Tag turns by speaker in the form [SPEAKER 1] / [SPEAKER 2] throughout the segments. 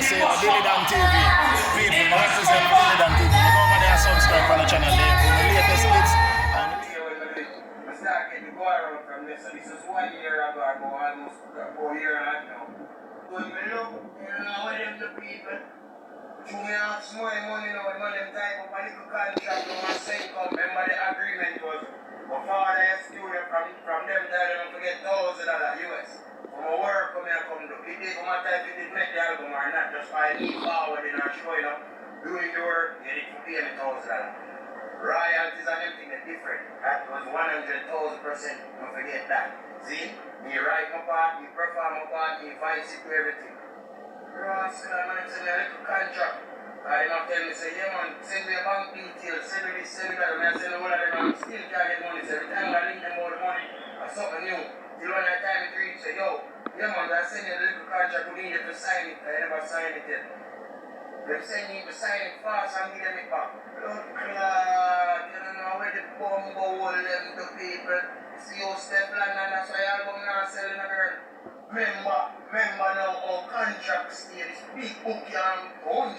[SPEAKER 1] say Billy Dan TV. People, I represent Billy Dan TV. You go over there and subscribe on the channel there for the latest hits.
[SPEAKER 2] I start getting the boy around from this. So this is 1 year ago, almost 4 years now. When we look, what them the people, through me out small money now, when them type up a little contract, and say, remember the agreement was, my father has student from them time, they don't forget $1,000 US. From my work, come here, come do. It did for my type, it did make the album or not, just by me forwarding and showing up, doing the work, get it for pay me $1,000. Royalties and everything are different. That was 100,000%. Don't forget that. See? Me write my part, me perform my part, me voice it to everything. Rascal, man, send me a little contract. And them tell me, say, yeah man, send me a bank details, send me this, send me that. And I send all of them and still can't get money. So every time I link them all the money, or something new. Till when that time it reach, say, yo, yeah man, I send you a little contract, we need you to sign it. I never signed it yet. They say you need to sign it fast and give them it back. Look, you don't know where the bumbo will them to people. See you Strfflon and that's why album now selling a girl. Remember now our contract stage, big book and 100,000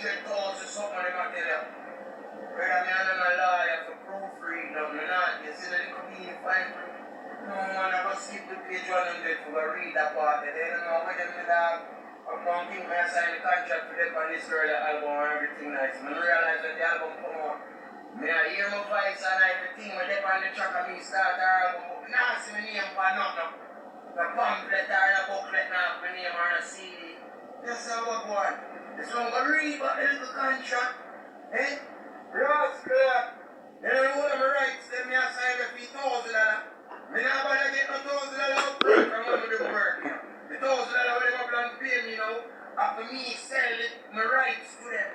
[SPEAKER 2] something they might tell you. Whether me and a lawyer for proofread or not, you see that it could be fine. No man, I go skip the page 100 for go read that part. They don't know where them with that. I don't think I signed the contract for them on this girl album and everything nice. I realize that the album come out. I hear my voice and everything when they on the track and me start the album. But I see my name for nothing. The pamphlet or the booklet now my name on a CD. That's how I go on. This one go read about the little contract. Eh? Rascal. They don't know what my rights. Them me I sign up for $1,000. Me not bother get no $1,000 upfront from when we do work. The $1,000 when they go and pay me now, after me sell it, my rights to them.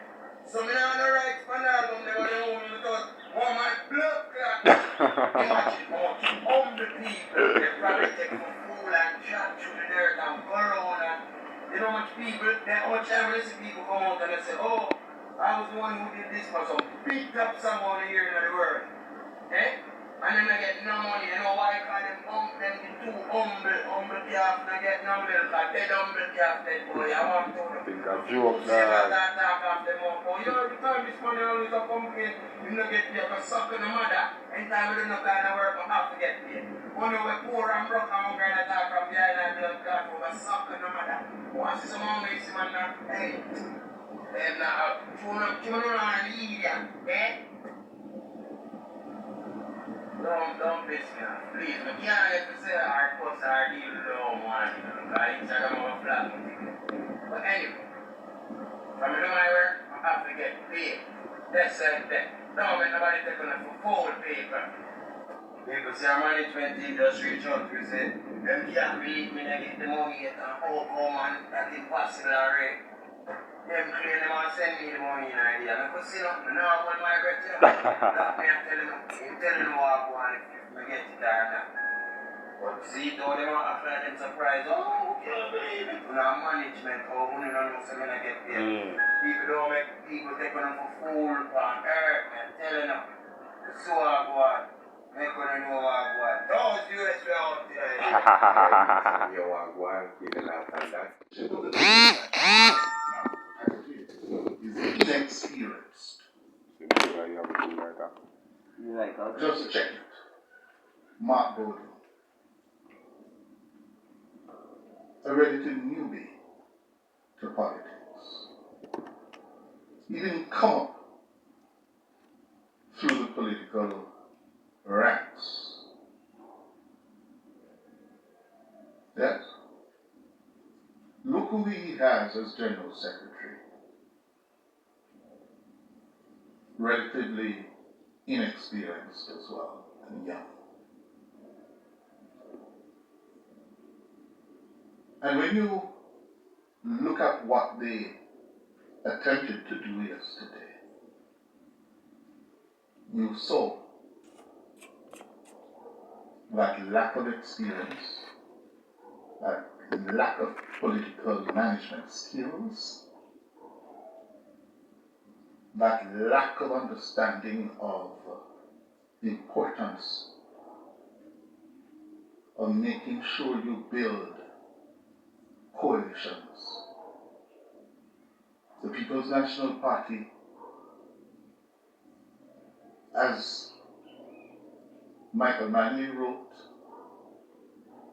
[SPEAKER 2] So me not no rights for an album, they want to own me because my blood clot. Imagine how humble people, they probably take for fool and chat through the dirt and go around and you know how much people, how much time I see people come out and they say, oh, I was the one who did this for some big top song out here in the world. Eh? And then I get no money, you know why? Because them too humble calf, they get no milk, because they humble calf, that boy, I want to know.
[SPEAKER 3] Think I joke
[SPEAKER 2] that. Talk off them up, oh, you every time this money always a complain, you don't get paid, because suck on the mother, anytime we do no kind of work, I have to get paid. When we're poor and broke, I'm going to talk from behind and build calf, but suck on the mother. Once it's a man makes him, hey, them now, tune on the idiot, eh? Don't piss me off, please. I can't let you say our post our deal low one, because Instagram over flat. But anyway, from me do my work, I have to get paid. That's like that. Don't make nobody take on it for full paper. People say our management team just reach out to say, them can't believe me, they get the money yet, and oh, man, that's impossible already. Them claim they want to send me the money in idea. I could see nothing. Now I want my breath here. That me I'm telling them. I'm telling them what I want if I get it or not. But see, though they want to act like them surprised. Oh, can't believe it. Now management, oh, we don't know so I'm going to get paid. People don't make people take them for fool on earth. I'm telling them. So I go on. Make them know what I go on. Those US out there.
[SPEAKER 3] You want to go on, keep it out and that.
[SPEAKER 4] Is inexperienced. Just check it. Mark Bowden. A relative newbie to politics. He didn't come up through the political ranks. Yes. Look who he has as General Secretary. Relatively inexperienced as well, and young. And when you look at what they attempted to do yesterday, you saw that lack of experience, that lack of political management skills, that lack of understanding of the importance of making sure you build coalitions the People's National Party, as Michael Manley wrote,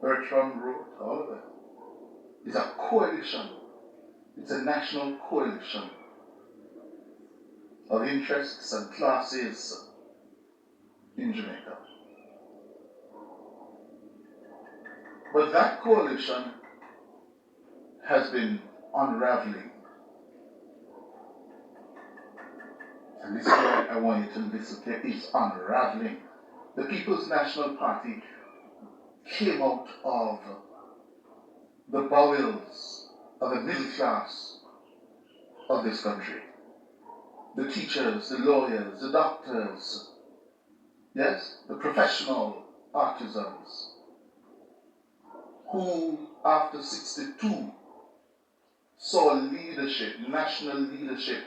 [SPEAKER 4] Bertram wrote, all of that, is a coalition. It's a national coalition of interests and classes in Jamaica. But that coalition has been unraveling. And this is why I want you to listen to it. It's unraveling. The People's National Party came out of the bowels of the middle class of this country. The teachers, the lawyers, the doctors, yes, the professional artisans, who after 62 saw leadership, national leadership,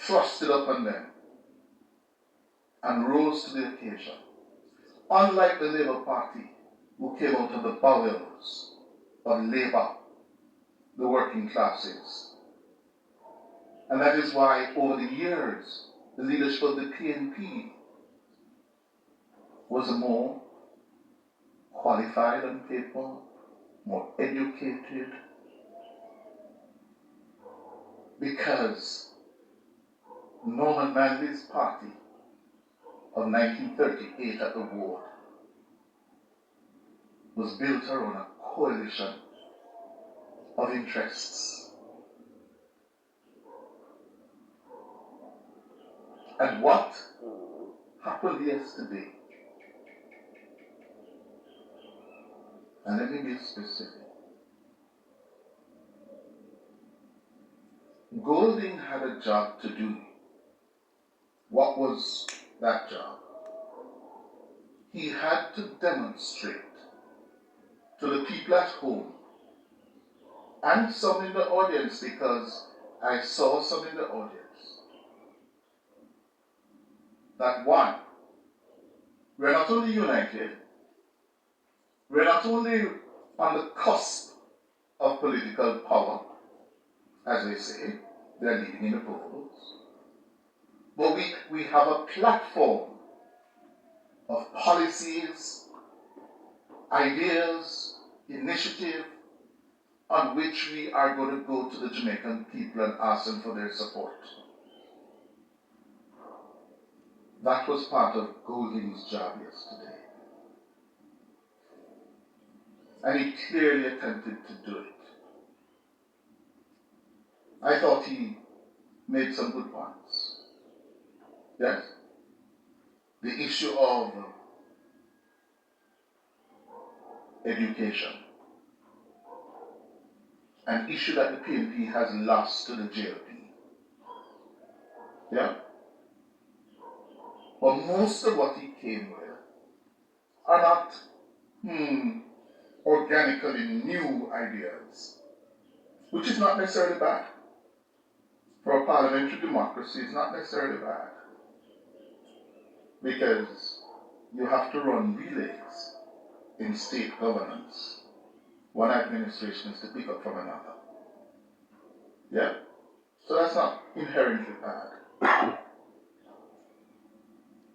[SPEAKER 4] thrusted upon them and rose to the occasion. Unlike the Labour Party, who came out of the bowels of Labour, the working classes. And that is why over the years, the leadership of the PNP was more qualified on paper, more educated, because Norman Manley's party of 1938 at the war was built around a coalition of interests. And what happened yesterday, and let me be specific, Golding had a job to do. What was that job? He had to demonstrate to the people at home and some in the audience, because I saw some in the audience, that one, we're not only united, we're not only on the cusp of political power, as they say, they're leading in the polls, but we have a platform of policies, ideas, initiative, on which we are going to go to the Jamaican people and ask them for their support. That was part of Golding's job yesterday. And he clearly attempted to do it. I thought he made some good points. Yes? The issue of education, an issue that the PNP has lost to the JLP. Yeah? But most of what he came with are not organically new ideas, which is not necessarily bad. For a parliamentary democracy, it's not necessarily bad, because you have to run relays in state governance. One administration is to pick up from another. Yeah? So that's not inherently bad.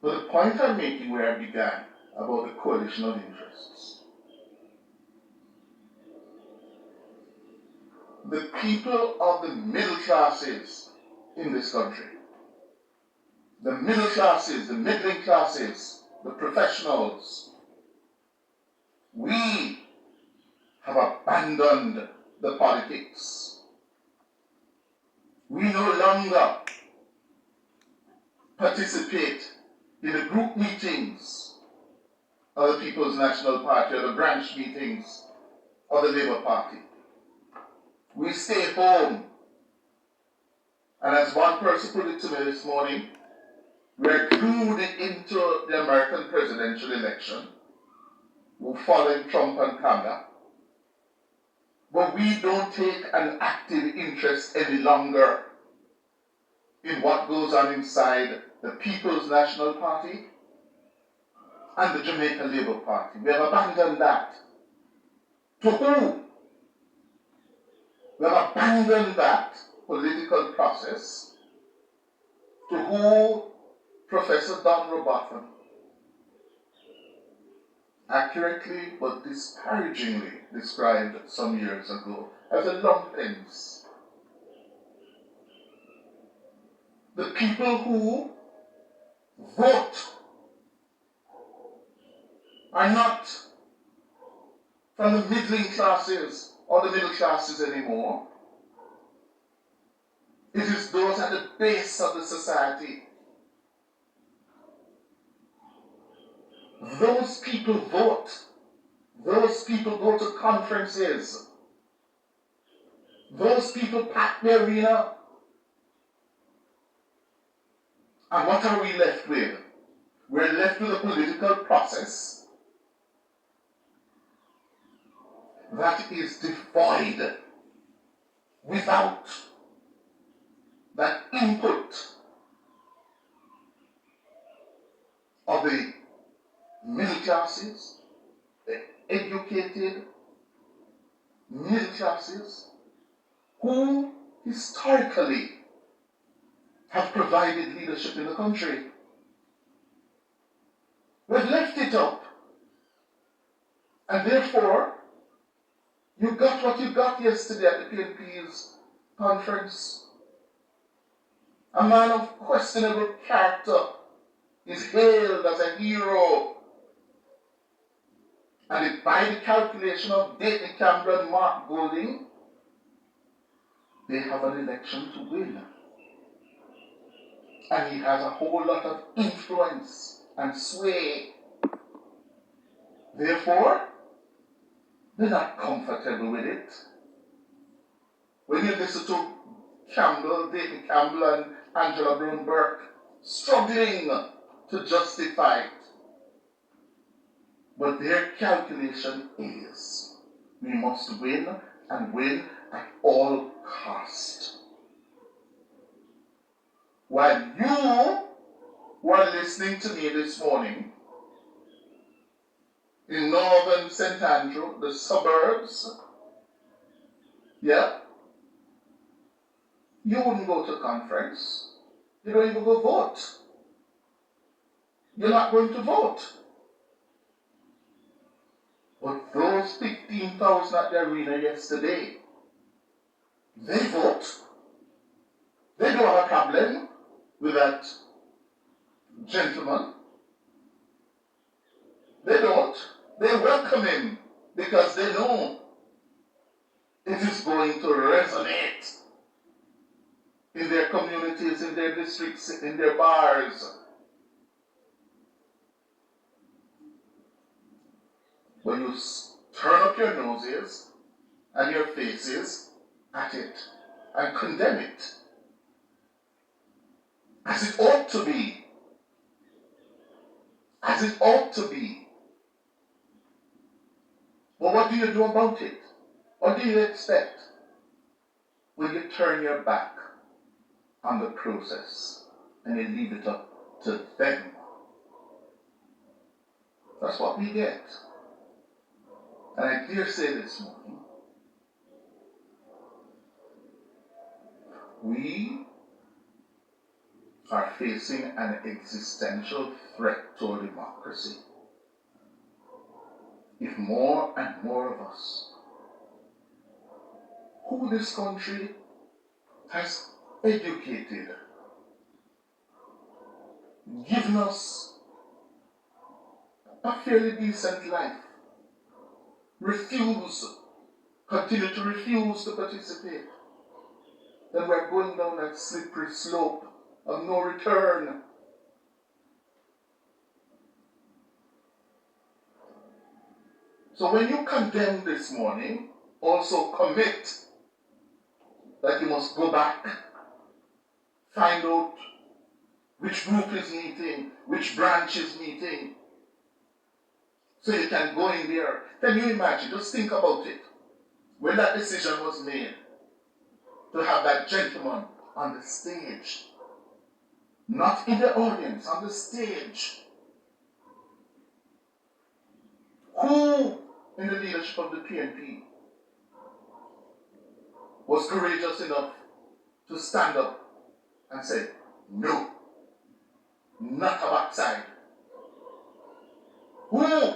[SPEAKER 4] But the point I'm making where I began about the coalition of interests, the people of the middle classes in this country, the middle classes, the middling classes, the professionals, we have abandoned the politics. We no longer participate in the group meetings of the People's National Party or the branch meetings of the Labour Party. We stay home. And as one person put it to me this morning, we're glued into the American presidential election, who following Trump and Kamala, but we don't take an active interest any longer in what goes on inside the People's National Party and the Jamaica Labour Party. We have abandoned that. To who? We have abandoned that for political process to who Professor Don Robotham accurately but disparagingly described some years ago as a lumpens. The people who vote are not from the middling classes or the middle classes anymore. It is those at the base of the society. Those people vote. Those people go to conferences. Those people pack the arena. And what are we left with? We're left with a political process that is devoid, without that input of the middle classes, the educated middle classes, who historically have provided leadership in the country. We've left it up. And therefore, you got what you got yesterday at the PNP's conference. A man of questionable character is hailed as a hero. And if by the calculation of Dayton Campbell and Mark Golding, they have an election to win. And he has a whole lot of influence and sway. Therefore, they're not comfortable with it. When you listen to Campbell, Dayton Campbell and Angela Brown Burke struggling to justify it. But their calculation is, we must win and win at all cost. While you were listening to me this morning, in northern St. Andrew, the suburbs, yeah, you wouldn't go to conference. You don't even go vote. You're not going to vote. But those 15,000 at the arena yesterday, they vote. They don't have a problem with that gentleman. They don't. They welcome him because they know it is going to resonate in their communities, in their districts, in their bars. When you turn up your noses and your faces at it and condemn it, as it ought to be, as it ought to be. Well, what do you do about it? What do you expect when you turn your back on the process and you leave it up to them? That's what we get. And I dare say this morning, we are facing an existential threat to our democracy. If more and more of us, who this country has educated, given us a fairly decent life, continue to refuse to participate, then we're going down that slippery slope of no return. So when you condemn this morning, also commit that you must go back, find out which group is meeting, which branch is meeting, so you can go in there. Can you imagine? Just think about it. When that decision was made to have that gentleman on the stage, not in the audience, on the stage, who in the leadership of the PNP was courageous enough to to stand up and say, no, not a backside? Who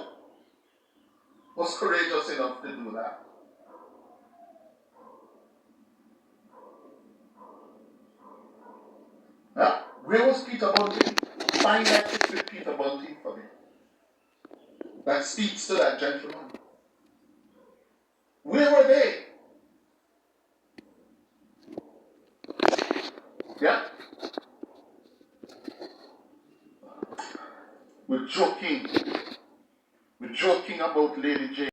[SPEAKER 4] was courageous enough to do that? Huh? Where was Peter Bunting? Find that picture with Peter Bunting for me. That speaks to that gentleman. Where were they? Yeah? We're joking. We're joking about Lady Jane.